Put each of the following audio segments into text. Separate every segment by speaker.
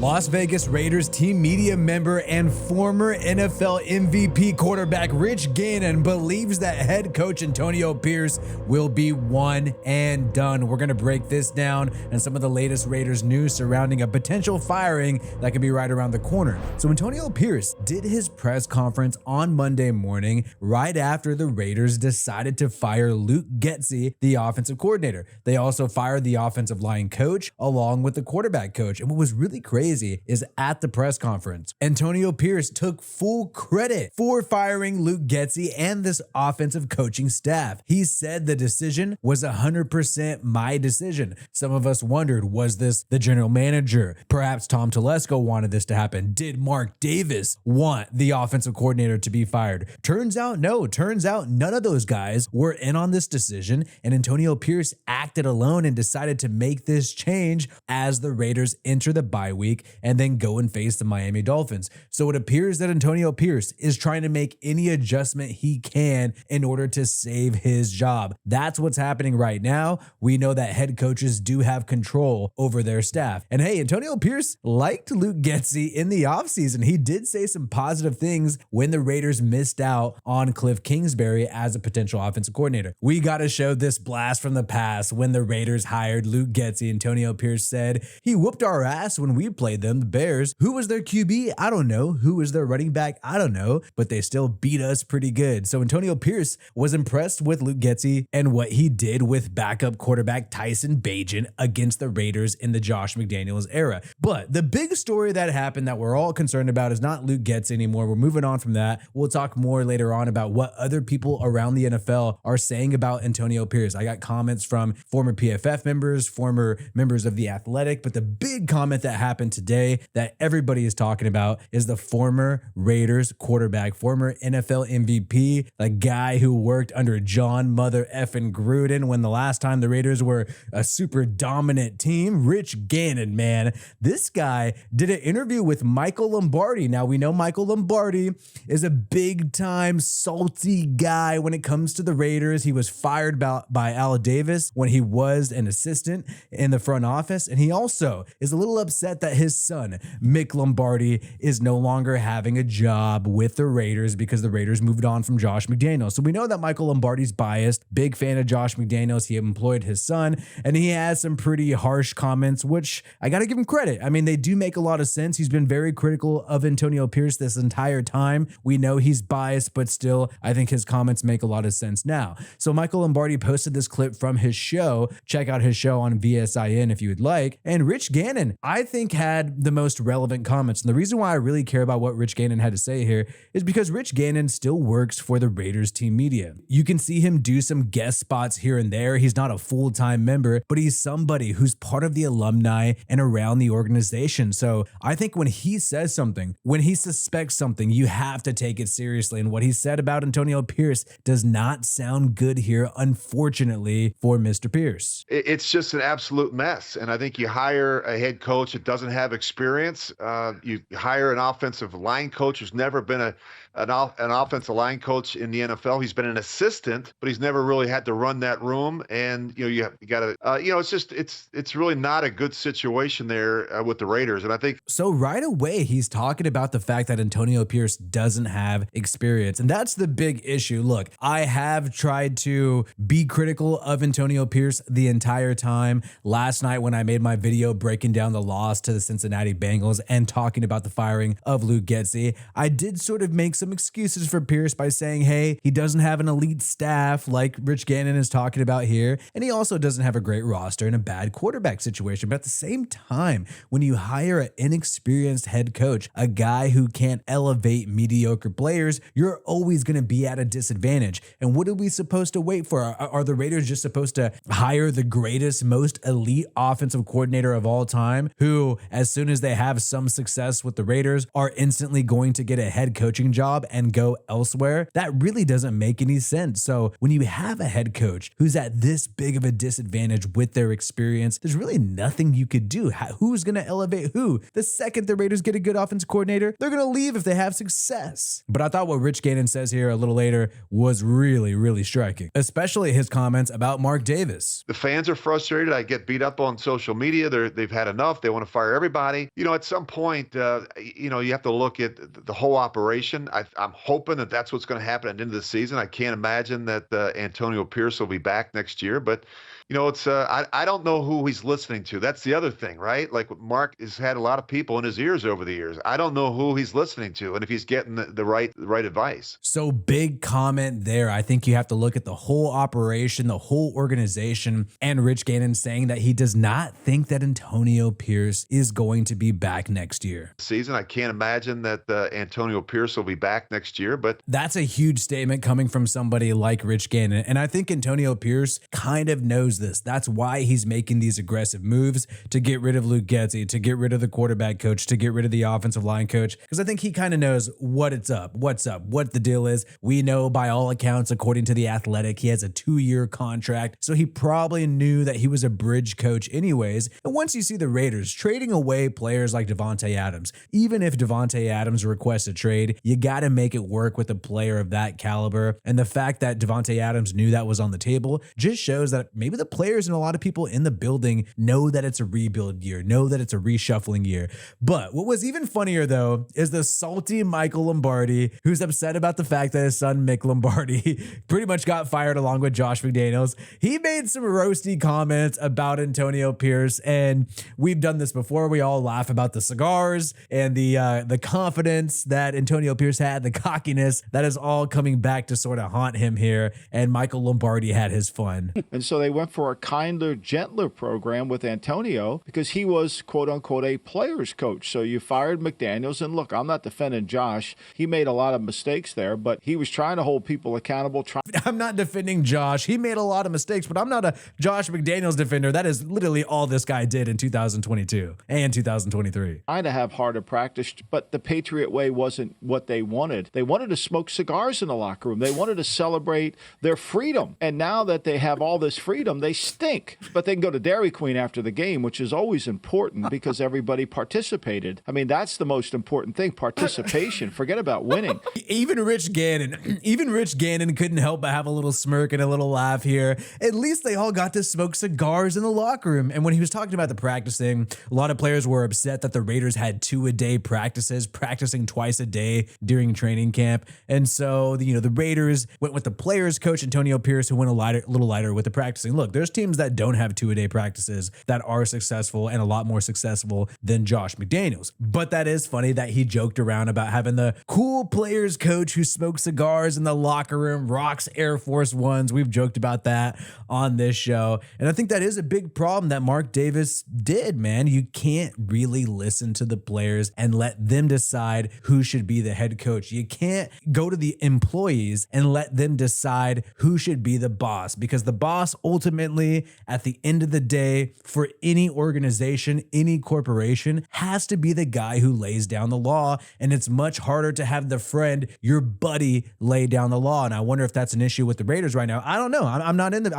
Speaker 1: Las Vegas Raiders team media member and former NFL MVP quarterback Rich Gannon believes that head coach Antonio Pierce will be one and done. We're going to break this down and some of the latest Raiders news surrounding a potential firing that could be right around the corner. So Antonio Pierce did his press conference on Monday morning right after the Raiders decided to fire Luke Getsy, the offensive coordinator. They also fired the offensive line coach along with the quarterback coach. And what was really crazy is at the press conference, Antonio Pierce took full credit for firing Luke Getsy and this offensive coaching staff. He said the decision was 100% my decision. Some of us wondered, was this the general manager? Perhaps Tom Telesco wanted this to happen. Did Mark Davis want the offensive coordinator to be fired? Turns out, no. Turns out none of those guys were in on this decision, and Antonio Pierce acted alone and decided to make this change as the Raiders enter the bye week and then go and face the Miami Dolphins. So it appears that Antonio Pierce is trying to make any adjustment he can in order to save his job. That's what's happening right now. We know that head coaches do have control over their staff. And hey, Antonio Pierce liked Luke Getsy in the offseason. He did say some positive things when the Raiders missed out on Cliff Kingsbury as a potential offensive coordinator. We got to show this blast from the past when the Raiders hired Luke Getsy. Antonio Pierce said, "He whooped our ass when we played them, the Bears. Who was their QB? I don't know. Who was their running back? I don't know, but they still beat us pretty good." So Antonio Pierce was impressed with Luke Getsy and what he did with backup quarterback Tyson Bagent against the Raiders in the Josh McDaniels era. But the big story that happened that we're all concerned about is not Luke Getsy anymore. We're moving on from that. We'll talk more later on about what other people around the NFL are saying about Antonio Pierce. I got comments from former PFF members, former members of The Athletic, but the big comment that happened today that everybody is talking about is the former Raiders quarterback, former NFL MVP, the guy who worked under John Mother effing Gruden when the last time the Raiders were a super dominant team. Rich Gannon, man. This guy did an interview with Michael Lombardi. Now, we know Michael Lombardi is a big time salty guy when it comes to the Raiders. He was fired by Al Davis when he was an assistant in the front office. And he also is a little upset that his son, Mick Lombardi, is no longer having a job with the Raiders because the Raiders moved on from Josh McDaniels. So we know that Michael Lombardi's biased, big fan of Josh McDaniels. He employed his son, and he has some pretty harsh comments, which I got to give him credit. I mean, they do make a lot of sense. He's been very critical of Antonio Pierce this entire time. We know he's biased, but still, I think his comments make a lot of sense now. So Michael Lombardi posted this clip from his show. Check out his show on VSIN if you would like. And Rich Gannon, I think, had the most relevant comments. And the reason why I really care about what Rich Gannon had to say here is because Rich Gannon still works for the Raiders team media. You can see him do some guest spots here and there. He's not a full-time member, but he's somebody who's part of the alumni and around the organization. So I think when he says something, when he suspects something, you have to take it seriously. And what he said about Antonio Pierce does not sound good here, unfortunately, for Mr. Pierce.
Speaker 2: It's just an absolute mess. And I think you hire a head coach that doesn't have experience. You hire an offensive line coach who's never been an offensive line coach in the NFL. He's been an assistant, but he's never really had to run that room. And you got to it's really not a good situation there with the Raiders. And I think
Speaker 1: so. Right away, he's talking about the fact that Antonio Pierce doesn't have experience, and that's the big issue. Look, I have tried to be critical of Antonio Pierce the entire time. Last night, when I made my video breaking down the loss to the Cincinnati Bengals and talking about the firing of Luke Getsy, I did sort of make some excuses for Pierce by saying, hey, he doesn't have an elite staff like Rich Gannon is talking about here, and he also doesn't have a great roster and a bad quarterback situation. But at the same time, when you hire an inexperienced head coach, a guy who can't elevate mediocre players, you're always going to be at a disadvantage. And what are we supposed to wait for? Are the Raiders just supposed to hire the greatest, most elite offensive coordinator of all time, who, as soon as they have some success with the Raiders, are instantly going to get a head coaching job and go elsewhere? That really doesn't make any sense. So when you have a head coach who's at this big of a disadvantage with their experience, there's really nothing you could do. Who's going to elevate who? The second the Raiders get a good offensive coordinator, they're going to leave if they have success. But I thought what Rich Gannon says here a little later was really, really striking, especially his comments about Mark Davis.
Speaker 2: The fans are frustrated. I get beat up on social media. They've had enough. They want to fire everybody. everybody, at some point, you have to look at the whole operation. I'm hoping that that's what's going to happen at the end of the season. I can't imagine that Antonio Pierce will be back next year, but it's I don't know who he's listening to. That's the other thing, right? Like Mark has had a lot of people in his ears over the years. I don't know who he's listening to and if he's getting the right advice.
Speaker 1: So big comment there. I think you have to look at the whole operation, the whole organization, and Rich Gannon saying that he does not think that Antonio Pierce is going to be back next year.
Speaker 2: Season, I can't imagine that Antonio Pierce will be back next year, but
Speaker 1: that's a huge statement coming from somebody like Rich Gannon. And I think Antonio Pierce kind of knows this. That's why he's making these aggressive moves to get rid of Luke Getsy, to get rid of the quarterback coach, to get rid of the offensive line coach, because I think he kind of knows what the deal is. We know by all accounts, according to The Athletic, he has a 2-year contract. So he probably knew that he was a bridge coach anyways. And once you see the Raiders trading away players like Davante Adams, even if Davante Adams requests a trade, you got to make it work with a player of that caliber. And the fact that Davante Adams knew that was on the table just shows that maybe the players and a lot of people in the building know that it's a rebuild year, know that it's a reshuffling year. But what was even funnier though is the salty Michael Lombardi, who's upset about the fact that his son Mick Lombardi pretty much got fired along with Josh McDaniels. He made some roasty comments about Antonio Pierce, and we've done this before. We all laugh about the cigars and the confidence that Antonio Pierce had, the cockiness that is all coming back to sort of haunt him here. And Michael Lombardi had his fun.
Speaker 3: And so they went for a kinder, gentler program with Antonio because he was, quote unquote, a player's coach. So you fired McDaniels. And look, I'm not defending Josh. He made a lot of mistakes there, but he was trying to hold people accountable.
Speaker 1: I'm not defending Josh. He made a lot of mistakes, but I'm not a Josh McDaniels defender. That is literally all this guy did in 2022 and 2023.
Speaker 3: Trying to have harder practice, but the Patriot way wasn't what they wanted. They wanted to smoke cigars in the locker room. They wanted to celebrate their freedom. And now that they have all this freedom, they stink. But they can go to Dairy Queen after the game, which is always important because everybody participated. I mean, that's the most important thing, participation. Forget about winning.
Speaker 1: Even Rich Gannon couldn't help but have a little smirk and a little laugh here. At least they all got to smoke cigars in the locker room. And when he was talking about the practicing, a lot of players were upset that the Raiders had 2-a-day practices, practicing twice a day during training camp. And so, the Raiders went with the players coach, Antonio Pierce, who went a little lighter with the practicing. Look, there's teams that don't have 2-a-day practices that are successful and a lot more successful than Josh McDaniels. But that is funny that he joked around about having the cool players coach who smokes cigars in the locker room, rocks Air Force Ones. We've joked about that on this show. And I think that is a big problem that Mark Davis did, man. You can't really listen to the players and let them decide who should be the head coach. You can't go to the employees and let them decide who should be the boss, because the boss ultimately, at the end of the day, for any organization, any corporation, has to be the guy who lays down the law. And it's much harder to have the friend, your buddy, lay down the law. And I wonder if that's an issue with the Raiders right now. I don't know. I'm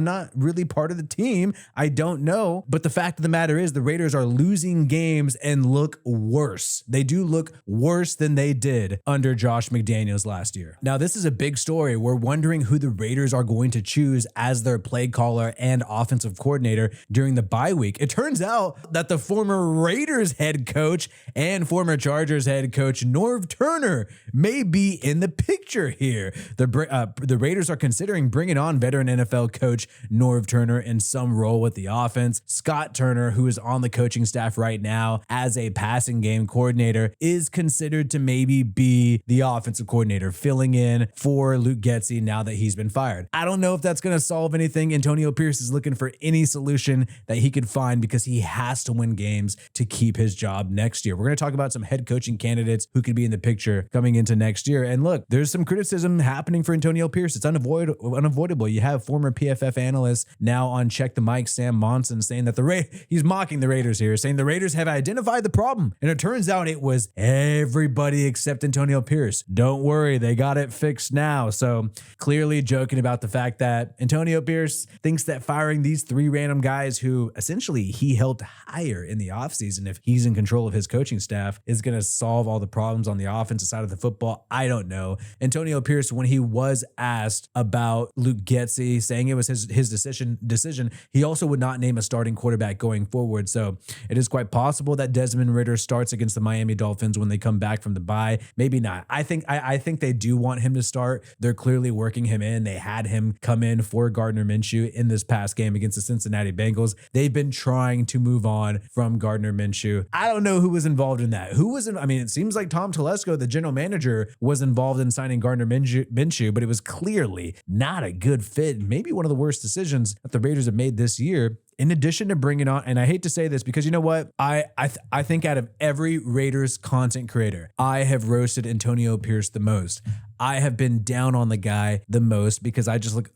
Speaker 1: not really part of the team. I don't know. But the fact of the matter is the Raiders are losing games and look worse. They do look worse than they did under Josh McDaniels last year. Now, this is a big story. We're wondering who the Raiders are going to choose as their play caller and offensive coordinator during the bye week. It turns out that the former Raiders head coach and former Chargers head coach Norv Turner may be in the picture here. The Raiders are considering bringing on veteran NFL coach Norv Turner in some role with the offense. Scott Turner, who is on the coaching staff right now as a passing game coordinator, is considered to maybe be the offensive coordinator, filling in for Luke Getsy now that he's been fired. I don't know if that's going to solve anything. Antonio Pierce is looking for any solution that he could find because he has to win games to keep his job next year. We're going to talk about some head coaching candidates who could be in the picture coming into next year. And look, there's some criticism happening for Antonio Pierce. It's unavoidable. You have former PFF analyst now on Check the Mic, Sam Monson, saying that he's mocking the Raiders here, saying the Raiders have identified the problem. And it turns out it was everybody except Antonio Pierce. Don't worry, they got it fixed now. So clearly joking about the fact that Antonio Pierce thinks that at firing these 3 random guys who essentially he helped hire in the offseason, if he's in control of his coaching staff, is going to solve all the problems on the offensive side of the football. I don't know. Antonio Pierce, when he was asked about Luke Getsy, saying it was his decision, he also would not name a starting quarterback going forward. So it is quite possible that Desmond Ridder starts against the Miami Dolphins when they come back from the bye. Maybe not. I think they do want him to start. They're clearly working him in. They had him come in for Gardner Minshew in this past game against the Cincinnati Bengals. They've been trying to move on from Gardner Minshew. I don't know who was involved in that. It seems like Tom Telesco, the general manager, was involved in signing Gardner Minshew, but it was clearly not a good fit. Maybe one of the worst decisions that the Raiders have made this year. In addition to bringing on, and I hate to say this because you know what? I think out of every Raiders content creator, I have roasted Antonio Pierce the most. I have been down on the guy the most because I just look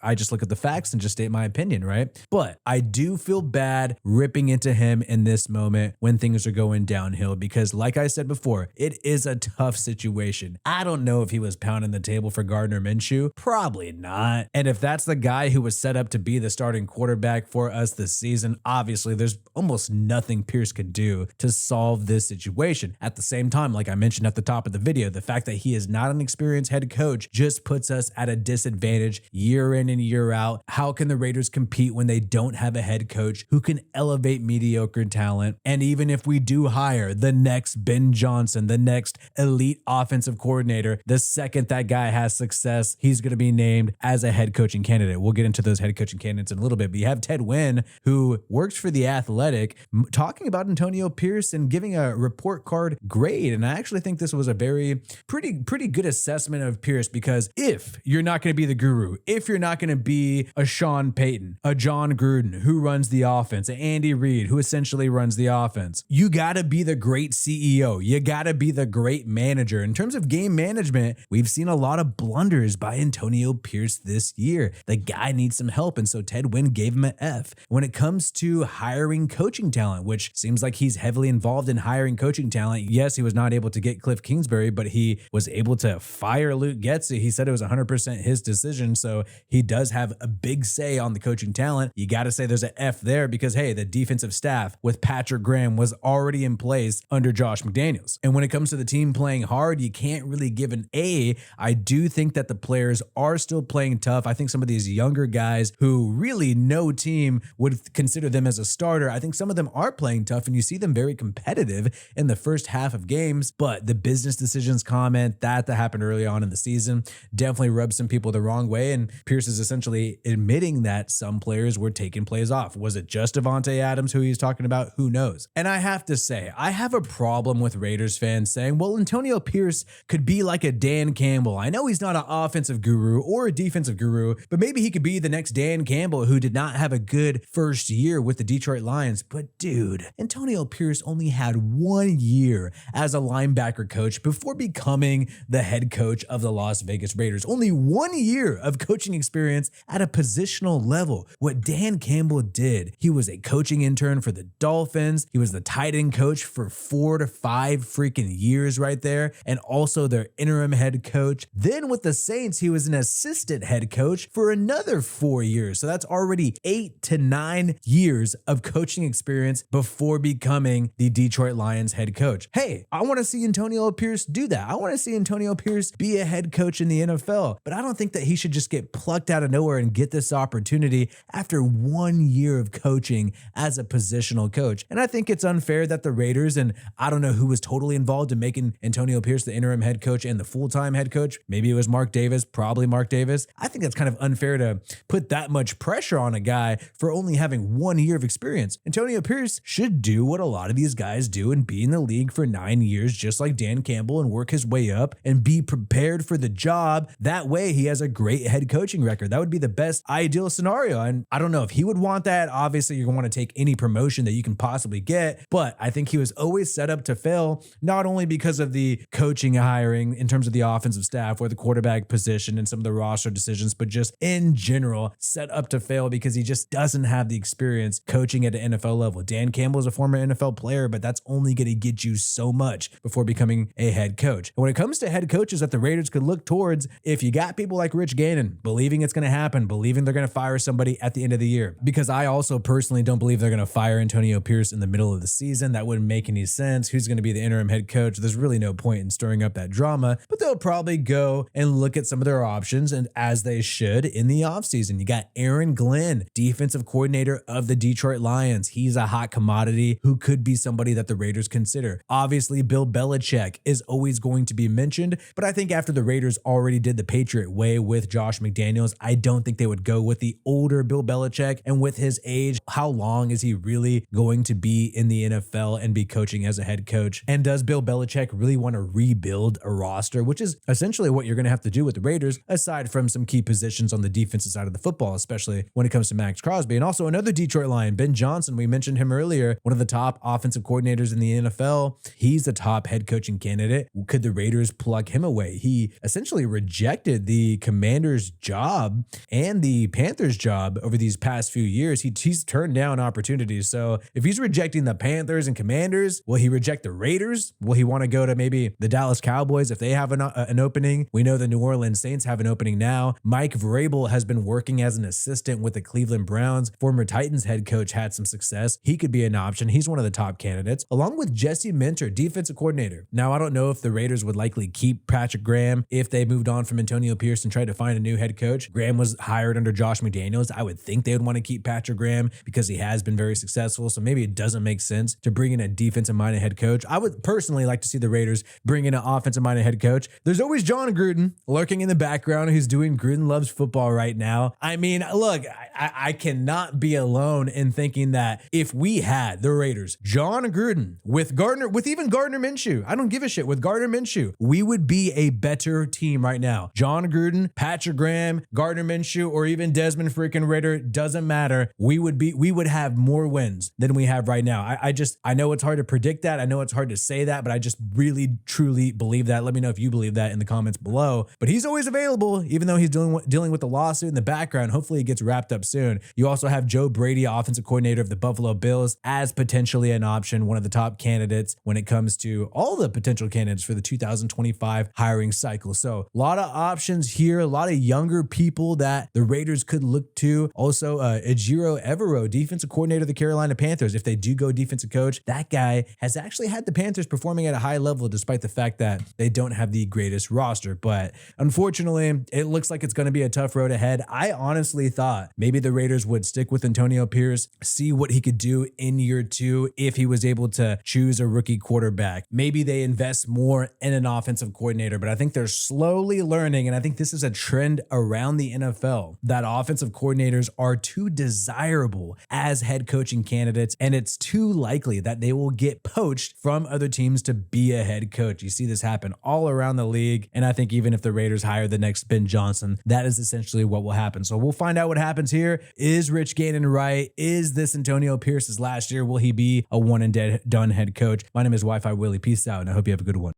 Speaker 1: at the facts and just state my opinion, right? But I do feel bad ripping into him in this moment when things are going downhill because, like I said before, it is a tough situation. I don't know if he was pounding the table for Gardner Minshew. Probably not. And if that's the guy who was set up to be the starting quarterback for us this season, obviously there's almost nothing Pierce could do to solve this situation. At the same time, like I mentioned at the top of the video, the fact that he is not an experienced head coach just puts us at a disadvantage year in and year out. How can the Raiders compete when they don't have a head coach who can elevate mediocre talent? And even if we do hire the next Ben Johnson, the next elite offensive coordinator, the second that guy has success, he's going to be named as a head coaching candidate. We'll get into those head coaching candidates in a little bit, but you have Ted Wynn, who works for The Athletic, talking about Antonio Pierce and giving a report card grade. And I actually think this was a pretty good assessment of Pierce, because if you're not going to be the guru, if you're not going to be a Sean Payton, a John Gruden who runs the offense, an Andy Reid who essentially runs the offense, you got to be the great CEO. You got to be the great manager. In terms of game management, we've seen a lot of blunders by Antonio Pierce this year. The guy needs some help, and so Ted Wynn gave him an F. When it comes to hiring coaching talent, which seems like he's heavily involved in hiring coaching talent. Yes, he was not able to get Cliff Kingsbury, but he was able to fire Luke Getsy. He said it was 100% his decision, so he does have a big say on the coaching talent. You got to say there's an F there because, hey, the defensive staff with Patrick Graham was already in place under Josh McDaniels. And when it comes to the team playing hard, you can't really give an A. I do think that the players are still playing tough. I think some of these younger guys who really no team would consider them as a starter, I think some of them are playing tough, and you see them very competitive in the first half of games. But the business decisions comment that happened early on in the season definitely rubbed some people the wrong way, and Pierce is essentially admitting that some players were taking plays off. Was it just Davante Adams who he's talking about? Who knows? And I have to say, I have a problem with Raiders fans saying, well, Antonio Pierce could be like a Dan Campbell. I know he's not an offensive guru or a defensive guru, but maybe he could be the next Dan Campbell who did not have a good first year with the Detroit Lions. But dude, Antonio Pierce only had 1 year as a linebacker coach before becoming the head coach of the Las Vegas Raiders. Only 1 year of coaching experience at a positional level. What Dan Campbell did, he was a coaching intern for the Dolphins. He was the tight end coach for 4 to 5 freaking years right there, and also their interim head coach. Then with the Saints, he was an assistant head coach for another 4 years. So that's already 8 to 9 years of coaching experience before becoming the Detroit Lions head coach. Hey, I want to see Antonio Pierce do that. I want to see Antonio Pierce be a head coach in the NFL, but I don't think that he should just get plucked out of nowhere and get this opportunity after 1 year of coaching as a positional coach. And I think it's unfair that the Raiders, and I don't know who was totally involved in making Antonio Pierce the interim head coach and the full-time head coach. Maybe it was Mark Davis, probably Mark Davis. I think that's kind of unfair to put that much pressure on a guy for only having 1 year of experience. Antonio Pierce should do what a lot of these guys do and be in the league for 9 years, just like Dan Campbell, and work his way up and be prepared for the job. That way he has a great head coaching record. That would be the best ideal scenario. And I don't know if he would want that. Obviously, you're going to want to take any promotion that you can possibly get, but I think he was always set up to fail, not only because of the coaching hiring in terms of the offensive staff or the quarterback position and some of the roster decisions, but just in general set up to fail because he just doesn't have the experience coaching at an NFL level. Dan Campbell is a former NFL player, but that's only going to get you so much before becoming a head coach. And when it comes to head coaches that the Raiders could could look towards if you got people like Rich Gannon believing it's going to happen, believing they're going to fire somebody at the end of the year. Because I also personally don't believe they're going to fire Antonio Pierce in the middle of the season. That wouldn't make any sense. Who's going to be the interim head coach? There's really no point in stirring up that drama, but they'll probably go and look at some of their options, and as they should in the offseason. You got Aaron Glenn, defensive coordinator of the Detroit Lions. He's a hot commodity who could be somebody that the Raiders consider. Obviously, Bill Belichick is always going to be mentioned, but I think after the Raiders already did the Patriot way with Josh McDaniels, I don't think they would go with the older Bill Belichick. And with his age, how long is he really going to be in the NFL and be coaching as a head coach? And does Bill Belichick really want to rebuild a roster, which is essentially what you're going to have to do with the Raiders, aside from some key positions on the defensive side of the football, especially when it comes to Max Crosby. And also another Detroit Lion, Ben Johnson, we mentioned him earlier, one of the top offensive coordinators in the NFL. He's the top head coaching candidate. Could the Raiders plug him away? He essentially rejected the Commanders' job and the Panthers' job over these past few years. He's turned down opportunities. So if he's rejecting the Panthers and Commanders, will he reject the Raiders? Will he want to go to maybe the Dallas Cowboys if they have an opening? We know the New Orleans Saints have an opening now. Mike Vrabel has been working as an assistant with the Cleveland Browns. Former Titans head coach had some success. He could be an option. He's one of the top candidates, along with Jesse Minter, defensive coordinator. Now, I don't know if the Raiders would likely keep Patrick Graham if they moved on from Antonio Pierce and tried to find a new head coach. Graham was hired under Josh McDaniels. I would think they would want to keep Patrick Graham because he has been very successful. So maybe it doesn't make sense to bring in a defensive-minded head coach. I would personally like to see the Raiders bring in an offensive-minded head coach. There's always John Gruden lurking in the background who's doing Gruden Loves Football right now. I mean, look, I cannot be alone in thinking that if we had the Raiders, John Gruden with even Gardner Minshew, I don't give a shit, with Gardner Minshew, we would be a better team right now. John Gruden, Patrick Graham, Gardner Minshew, or even Desmond freaking Ritter, doesn't matter. We would have more wins than we have right now. I know it's hard to predict that. I know it's hard to say that, but I just really, truly believe that. Let me know if you believe that in the comments below. But he's always available, even though he's dealing with the lawsuit in the background. Hopefully it gets wrapped up soon. You also have Joe Brady, offensive coordinator of the Buffalo Bills, as potentially an option, one of the top candidates when it comes to all the potential candidates for the 2025 hiring cycle. So a lot of options here, a lot of younger people that the Raiders could look to. Also, Ejiro Evero, defensive coordinator of the Carolina Panthers. If they do go defensive coach, that guy has actually had the Panthers performing at a high level despite the fact that they don't have the greatest roster. But unfortunately, it looks like it's going to be a tough road ahead. I honestly thought maybe the Raiders would stick with Antonio Pierce, see what he could do in year two if he was able to choose a rookie quarterback. Maybe they invest more in an offensive coordinator, but I think they're slowly learning, and I think this is a trend around the NFL, that offensive coordinators are too desirable as head coaching candidates, and it's too likely that they will get poached from other teams to be a head coach. You see this happen all around the league, and I think even if the Raiders hire the next Ben Johnson, that is essentially what will happen. So we'll find out what happens here. Is Rich Gannon right? Is this Antonio Pierce's last year? Will he be a one and done head coach? My name is Wi-Fi Willie. Peace out, and I hope you have a good one.